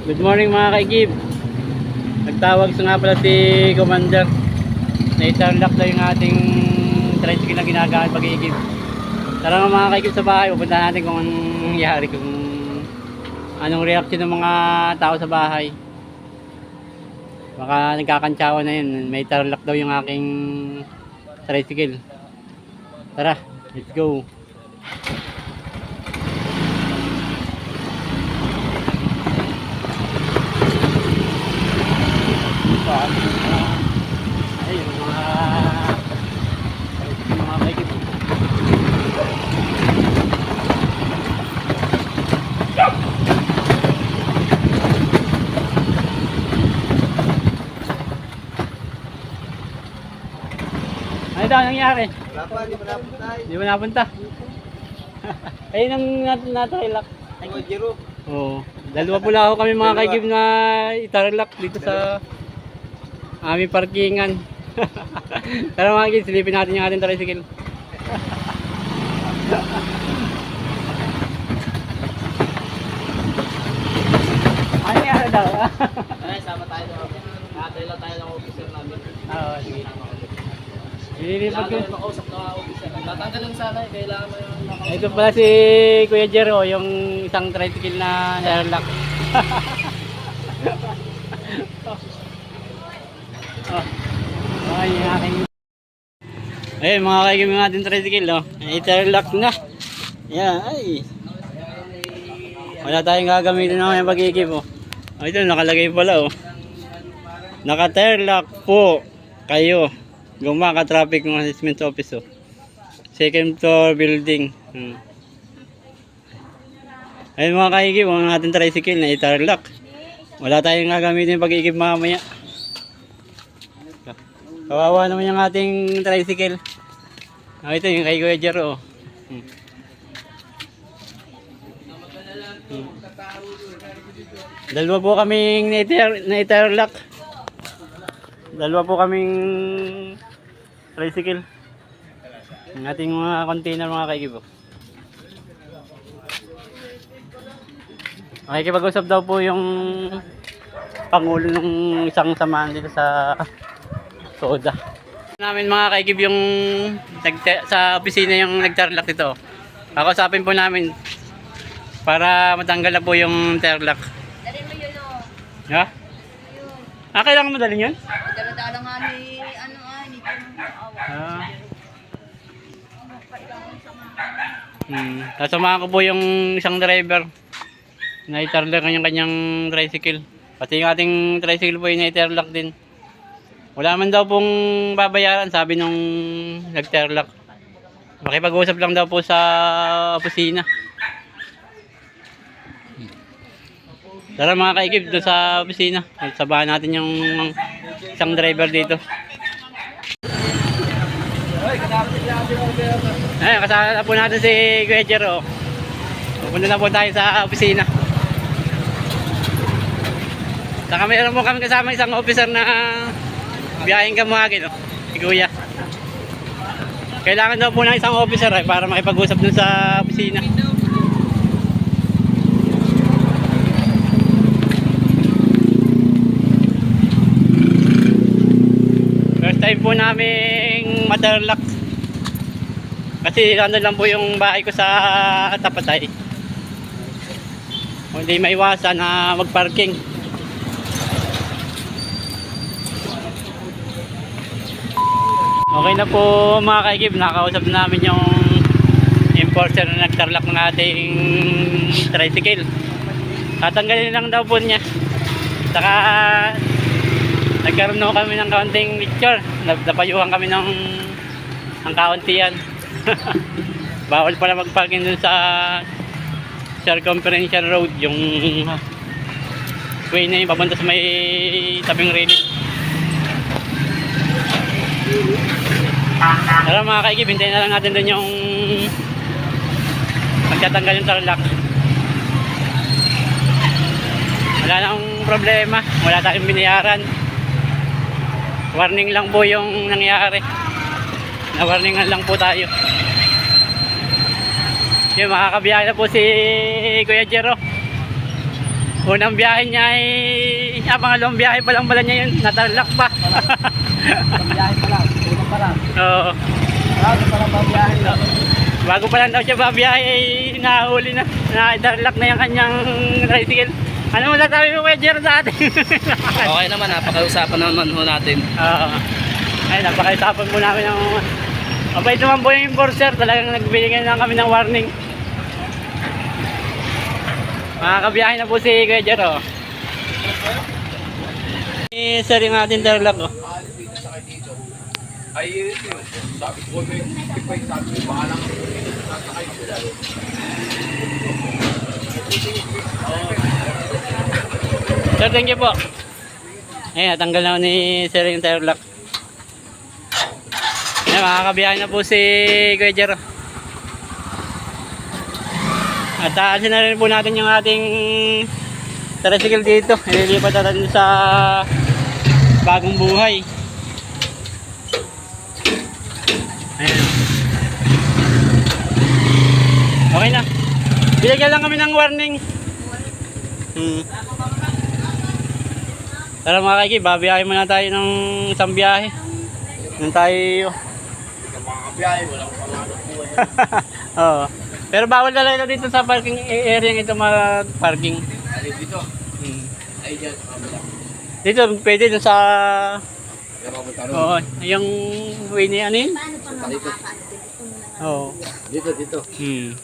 Good morning mga kaigib. Nagtawag sa nga pala si Commander. Na-turlock daw yung ating tricycle na ginagamit pag-iigib. Tara nga mga kaigib sa bahay. Pupunta natin kung anong nangyari, kung anong reaction ng mga tao sa bahay. Baka nagkakantsawa na yun. May turlock daw yung aking tricycle. Tara, let's go. Ayun mga kaigib. Ano daw nangyari? Wala pa, di ba napunta? Di ba napunta? Ayun ang natarlock. Ay, Jero. Oo. Dalawa pula ako kami mga kaigib na itarlock dito sa aming parkingan. Tara mga kaigib, silipin natin yung ating tricycle. Ano nangyari daw? Ay, sama tayo ng office. Nakatay lang tayo ng officer namin. Oo, sige. Ililipat ko. Kailangan makausap ng officer. Tatanggalin sana eh. Kailangan mo yung makausap. Ito pala si Kuya Jero, yung isang tricycle na airlock. Oh. Ay, yung aking... Ayun, mga kaigib ng ating tricycle, oh. Airlock na. Yan, ay. Wala tayong gagamitin na yung pag-iigib, oh. Oh, ito, nakalagay pala, oh. Naka-airlock po kayo. Gumaka traffic management office, oh. Second floor building. Ayun mga kaigib, ang ating tricycle na itarlock. Wala tayong gagamitin pag-iigib mamaya. Kawawa naman yung ating tricycle. Oh, ito yung kay Kuya Jero. Dalawa po kaming na-itarlock. Dalawa po kaming tricycle. Ang ating mga container mga kaigib. Makikipag-usap daw po yung pangulo ng isang samahan dito sa Soda. Namin mga kaigib yung sa opisina yung nag-tarlock dito. Kakusapin po namin para matanggal na po yung tarlock. Dalhin mo yun o. Ha? Ah, kailangan mo dalhin yun? Dala-dala nga ni, ano ni Awa. Ah. Kasamahan ko po yung isang driver na itarlock kanyang tricycle. Pati yung ating tricycle po yung itarlock din. Wala man daw pong babayaran, sabi nung nag-tarlock. Makipag-usap lang daw po sa opisina. Tara mga kaigib, doon sa opisina. Sabahan natin yung isang driver dito. Ayun, kasama po natin si Kuya Jero. Pupunta na po tayo sa opisina. Saka mayroon po kami kasama isang officer na biyaheng kamuhagin, si Kuya. Kailangan daw po ng isang officer para makipag-usap dun sa opisina. First time po naming matarlock. Kasi ano lang po yung bahay ko sa Tapatay. Hindi maiwasan na mag-parking. Okay na po mga kaigib, nakausap namin yung enforcer na nag-tarlock ng ating tricycle. Tatanggalin lang daw po niya. Saka nagkaroon kami ng kaunting picture. Napayuhan kami ng kauntian. Bawal pala mag-parking dun sa circumferential road, yung way na yung papunta sa may tabing railing. Tara mga kaigib, hintayin na lang natin dun yung magtatanggal yung tarlock. Wala nang problema, wala tayong binayaran. Warning lang po yung nangyari. Na-warningan lang po tayo. Yung makakabiyahe na po si Kuya Jero. Unang biyahe niya ay, pangalawang biyahe pa lang pala niya yun, natarlak pa. Ang biyahe pa lang. Una pa lang. Oo. Bago pa lang ba biyahe na? Bago pa lang daw siya babiyahe ay nahuli na. Na-tarlak na yung kanyang tricycle. Ano mo sasabi mo kay Jer sa atin? Okay naman, napakausapan naman ho natin. Oo. Ay, napakaisapan po namin ng... Mabait naman po yung enforcer. Talagang nagbigay lang kami ng warning. Makakabiyahe na po si Kuya Jer, oh. Sir yung ating tarlak, oh. Ay, sabi ko may tipay, sabi ko bahala ka. Sasakay sila. Sir, thank you po. Ayan, natanggal na ni Sir yung tire lock. Ayan, makakabiyahe na po si Kuya Jer. At taasin na rin po natin yung ating tricycle dito. Ililipat natin sa bagong buhay. Ayan. Okay na. Binigyan lang kami ng warning. Tara mga kaiki, babiyahe muna tayo ng isang biyahe. Nung tayo... Biyahe, walang pangarap buhay. Oo. Pero bawal talaga dito sa parking area ito mag-parking. Ay, dito. Ay, dyan. Dito pwede dun sa... Pero ako tanong. Oo, yung way ni ano yun? Dito. Oo. Dito, dito. Hmm.